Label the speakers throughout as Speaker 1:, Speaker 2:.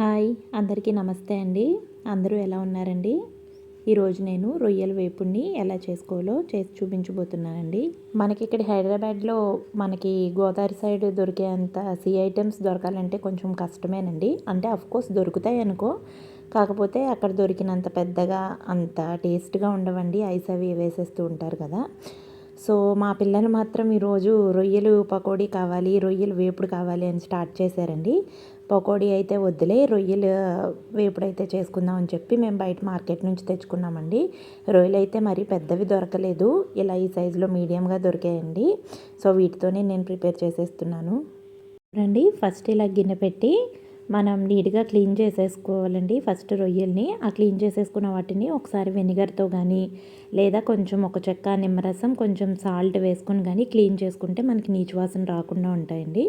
Speaker 1: Hi అందరికీ నమస్తే అండి. అందరూ ఎలా ఉన్నారండి? ఈరోజు నేను రొయ్యల వేపుడిని ఎలా చేసుకోవాలో చేసి చూపించబోతున్నానండి. మనకి ఇక్కడ హైదరాబాద్లో మనకి గోదావరి సైడ్ దొరికేంత సీ ఐటమ్స్ దొరకాలంటే కొంచెం కష్టమేనండి. అంటే అఫ్కోర్స్ దొరుకుతాయి అనుకో, కాకపోతే అక్కడ దొరికినంత పెద్దగా అంత టేస్ట్గా ఉండవండి. ఐస్ అవి వేసేస్తూ ఉంటారు కదా. సో మా పిల్లలు మాత్రం ఈరోజు రొయ్యలు పకోడీ కావాలి, రొయ్యలు వేపుడు కావాలి అని స్టార్ట్ చేశారండి. పకోడీ అయితే వద్దులే, రొయ్యలు వేపుడు అయితే చేసుకుందాం అని చెప్పి మేము బయట మార్కెట్ నుంచి తెచ్చుకున్నామండి. రొయ్యలు అయితే మరీ పెద్దవి దొరకలేదు, ఇలా ఈ సైజులో మీడియంగా దొరికాయండి. సో వీటితోనే నేను ప్రిపేర్ చేసేస్తున్నాను. రండి, ఫస్ట్ ఇలా గిన్నె పెట్టి మనం నీట్గా క్లీన్ చేసేసుకోవాలండి. ఫస్ట్ రొయ్యల్ని ఆ క్లీన్ చేసేసుకున్న వాటిని ఒకసారి వెనిగర్తో కానీ లేదా కొంచెం ఒక చెక్క నిమ్మరసం కొంచెం సాల్ట్ వేసుకొని కానీ క్లీన్ చేసుకుంటే మనకి నీచు వాసన రాకుండా ఉంటాయండి.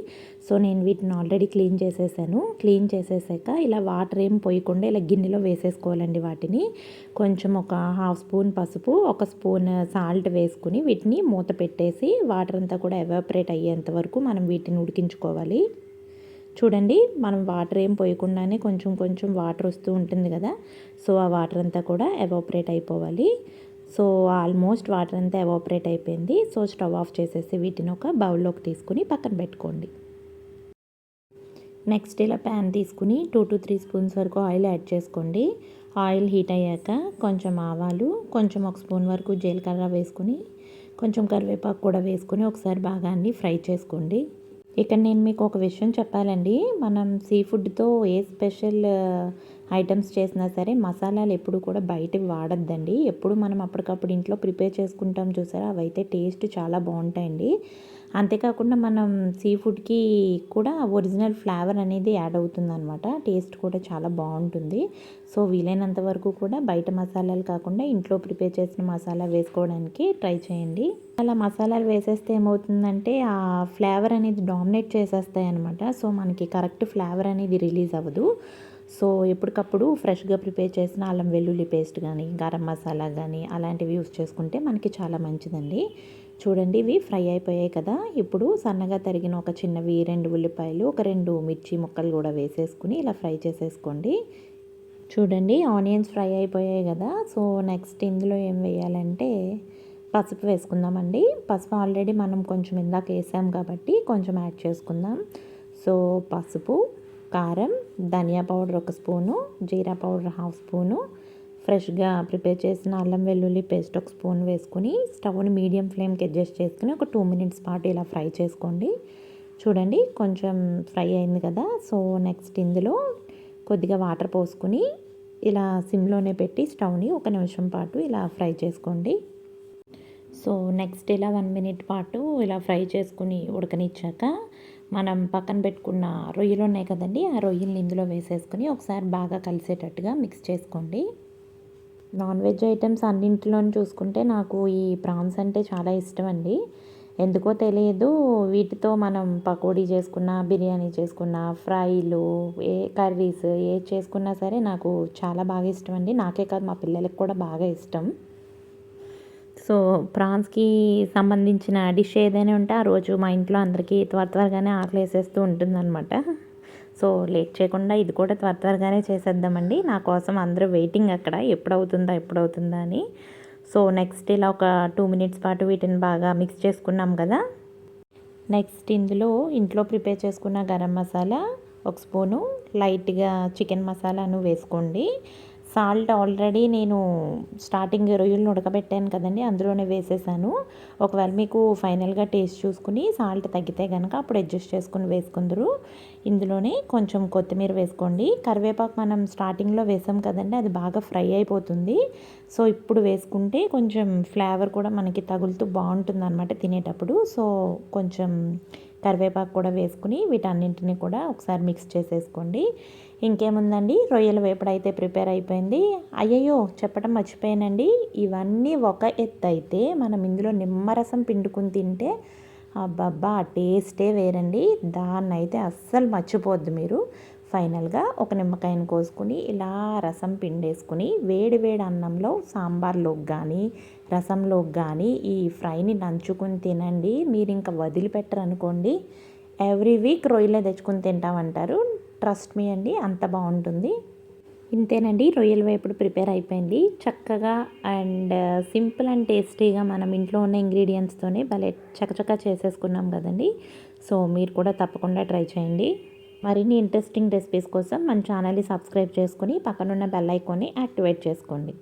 Speaker 1: సో నేను వీటిని ఆల్రెడీ క్లీన్ చేసేసాను. క్లీన్ చేసేసాక ఇలా వాటర్ ఏం పోయకుండా ఇలా గిన్నెలో వేసేసుకోవాలండి. వాటిని కొంచెం ఒక హాఫ్ స్పూన్ పసుపు, ఒక స్పూన్ సాల్ట్ వేసుకుని వీటిని మూత పెట్టేసి వాటర్ అంతా కూడా ఎవాపరేట్ అయ్యేంత వరకు మనం వీటిని ఉడికించుకోవాలి. చూడండి, మనం వాటర్ ఏం పోయకుండానే కొంచెం కొంచెం వాటర్ వస్తూ ఉంటుంది కదా. సో ఆ వాటర్ అంతా కూడా ఎవాపరేట్ అయిపోవాలి. సో ఆల్మోస్ట్ వాటర్ అంతా ఎవాపరేట్ అయిపోయింది. సో స్టవ్ ఆఫ్ చేసేసి వీటిని ఒక బౌల్లోకి తీసుకుని పక్కన పెట్టుకోండి. నెక్స్ట్ ఇలా ప్యాన్ తీసుకుని 2 to 3 స్పూన్స్ వరకు ఆయిల్ యాడ్ చేసుకోండి. ఆయిల్ హీట్ అయ్యాక కొంచెం ఆవాలు, కొంచెం ఒక స్పూన్ వరకు జీలకర్ర వేసుకుని కొంచెం కరివేపాకు కూడా వేసుకుని ఒకసారి బాగా అన్ని ఫ్రై చేసుకోండి. ఇక్కడ నేను మీకు ఒక విషయం చెప్పాలండి. మనం సీ ఫుడ్తో ఏ స్పెషల్ ఐటమ్స్ చేసినా సరే మసాలాలు ఎప్పుడు కూడా బయటకు వాడద్దండి. ఎప్పుడు మనం అప్పటికప్పుడు ఇంట్లో ప్రిపేర్ చేసుకుంటాం చూసారా, అవైతే టేస్ట్ చాలా బాగుంటాయండి. అంతేకాకుండా మనం సీ ఫుడ్కి కూడా ఒరిజినల్ ఫ్లేవర్ అనేది యాడ్ అవుతుందన్నమాట. టేస్ట్ కూడా చాలా బాగుంటుంది. సో వీలైనంత వరకు కూడా బయట మసాలాలు కాకుండా ఇంట్లో ప్రిపేర్ చేసిన మసాలా వేసుకోవడానికి ట్రై చేయండి. అలా మసాలాలు వేసేస్తే ఏమవుతుందంటే ఆ ఫ్లేవర్ అనేది డామినేట్ చేసేస్తాయి అనమాట. సో మనకి కరెక్ట్ ఫ్లేవర్ అనేది రిలీజ్ అవ్వదు. సో ఎప్పటికప్పుడు ఫ్రెష్గా ప్రిపేర్ చేసిన అల్లం వెల్లుల్లి పేస్ట్ కానీ గరం మసాలా కానీ అలాంటివి యూస్ చేసుకుంటే మనకి చాలా మంచిదండి. చూడండి, ఇవి ఫ్రై అయిపోయాయి కదా. ఇప్పుడు సన్నగా తరిగిన ఒక చిన్నవి 2 ఉల్లిపాయలు, ఒక 2 మిర్చి ముక్కలు కూడా వేసేసుకుని ఇలా ఫ్రై చేసేసుకోండి. చూడండి, ఆనియన్స్ ఫ్రై అయిపోయాయి కదా. సో నెక్స్ట్ ఇందులో ఏం వేయాలంటే పసుపు వేసుకుందామండి. పసుపు ఆల్రెడీ మనం కొంచెం ఇందాక వేసాం కాబట్టి కొంచెం యాడ్ చేసుకుందాం. సో పసుపు, కారం, ధనియా పౌడర్ 1 స్పూను, జీరా పౌడర్ హాఫ్ స్పూను, ఫ్రెష్గా ప్రిపేర్ చేసిన అల్లం వెల్లుల్లి పేస్ట్ 1 స్పూన్ వేసుకుని స్టవ్ని మీడియం ఫ్లేమ్కి అడ్జస్ట్ చేసుకుని ఒక 2 మినిట్స్ పాటు ఇలా ఫ్రై చేసుకోండి. చూడండి, కొంచెం ఫ్రై అయింది కదా. సో నెక్స్ట్ ఇందులో కొద్దిగా వాటర్ పోసుకుని ఇలా సిమ్లోనే పెట్టి స్టవ్ని 1 నిమిషం పాటు ఇలా ఫ్రై చేసుకోండి. సో నెక్స్ట్ ఇలా 1 మినిట్ పాటు ఇలా ఫ్రై చేసుకుని ఉడకనిచ్చాక మనం పక్కన పెట్టుకున్న రొయ్యలు ఉన్నాయి కదండి, ఆ రొయ్యల్ని ఇందులో వేసేసుకుని ఒకసారి బాగా కలిసేటట్టుగా మిక్స్ చేసుకోండి. నాన్ వెజ్ ఐటమ్స్ అన్నింటిలోని చూసుకుంటే నాకు ఈ ప్రాన్స్ అంటే చాలా ఇష్టం అండి. ఎందుకో తెలియదు, వీటితో మనం పకోడీ చేసుకున్నా, బిర్యానీ చేసుకున్నా, ఫ్రైలు, ఏ కర్రీస్ ఏ చేసుకున్నా సరే నాకు చాలా బాగా ఇష్టం అండి. నాకే కాదు మా పిల్లలకి కూడా బాగా ఇష్టం. సో ప్రాన్స్కి సంబంధించిన డిష్ ఏదైనా ఉంటే ఆ రోజు మా ఇంట్లో అందరికీ త్వరగానే ఆకలి వేసేస్తూ ఉంటుందన్నమాట. సో లేట్ చేయకుండా ఇది కూడా త్వరగానే చేసేద్దామండి. నా కోసం అందరూ వెయిటింగ్ అక్కడ, ఎప్పుడవుతుందా అని. సో నెక్స్ట్ ఇలా ఒక 2 మినిట్స్ పాటు వీటిని బాగా మిక్స్ చేసుకున్నాం కదా. నెక్స్ట్ ఇంట్లో ప్రిపేర్ చేసుకున్న గరం మసాలా 1 స్పూను, లైట్గా చికెన్ మసాలాను వేసుకోండి. సాల్ట్ ఆల్రెడీ నేను స్టార్టింగ్ రొయ్యలను ఉడకబెట్టాను కదండి, అందులోనే వేసేసాను. ఒకవేళ మీకు ఫైనల్గా టేస్ట్ చూసుకుని సాల్ట్ తగ్గితే కనుక అప్పుడు అడ్జస్ట్ చేసుకుని వేసుకుందరు. ఇందులోనే కొంచెం కొత్తిమీర వేసుకోండి. కరివేపాకు మనం స్టార్టింగ్లో వేసాం కదండి, అది బాగా ఫ్రై అయిపోతుంది. సో ఇప్పుడు వేసుకుంటే కొంచెం ఫ్లేవర్ కూడా మనకి తగులుతూ బాగుంటుంది అనమాట తినేటప్పుడు. సో కొంచెం కరివేపాకు కూడా వేసుకుని వీటన్నింటినీ కూడా ఒకసారి మిక్స్ చేసేసుకోండి. ఇంకేముందండి, రొయ్యల వేపుడు అయితే ప్రిపేర్ అయిపోయింది. అయ్యయ్యో చెప్పడం మర్చిపోయానండి, ఇవన్నీ ఒక ఎత్తు అయితే మనం ఇందులో నిమ్మరసం పిండుకుని తింటే అబ్బబ్బా టేస్టే వేరండి. దాన్ని అయితే అస్సలు మర్చిపోద్దు మీరు. ఫైనల్గా ఒక నిమ్మకాయను కోసుకుని ఇలా రసం పిండేసుకుని వేడి వేడి అన్నంలో సాంబార్లోకి కానీ రసంలోకి కానీ ఈ ఫ్రైని నంచుకుని తినండి. మీరు ఇంకా వదిలిపెట్టరు అనుకోండి. ఎవ్రీ వీక్ రొయ్యలే తెచ్చుకుని తింటామంటారు. ట్రస్ట్ మీ అండి, అంత బాగుంటుంది. ఇంతేనండి, రొయ్యల వేపుడు ప్రిపేర్ అయిపోయింది. చక్కగా అండ్ సింపుల్ అండ్ టేస్టీగా మనం ఇంట్లో ఉన్న ఇంగ్రీడియంట్స్తోనే భలే చకచకా చేసేసుకున్నాం కదండి. సో మీరు కూడా తప్పకుండా ట్రై చేయండి. మరిన్ని ఇంట్రెస్టింగ్ రెసిపీస్ కోసం మన ఛానల్ని సబ్స్క్రైబ్ చేసుకొని పక్కనున్న బెల్ ఐకాన్ని యాక్టివేట్ చేసుకోండి.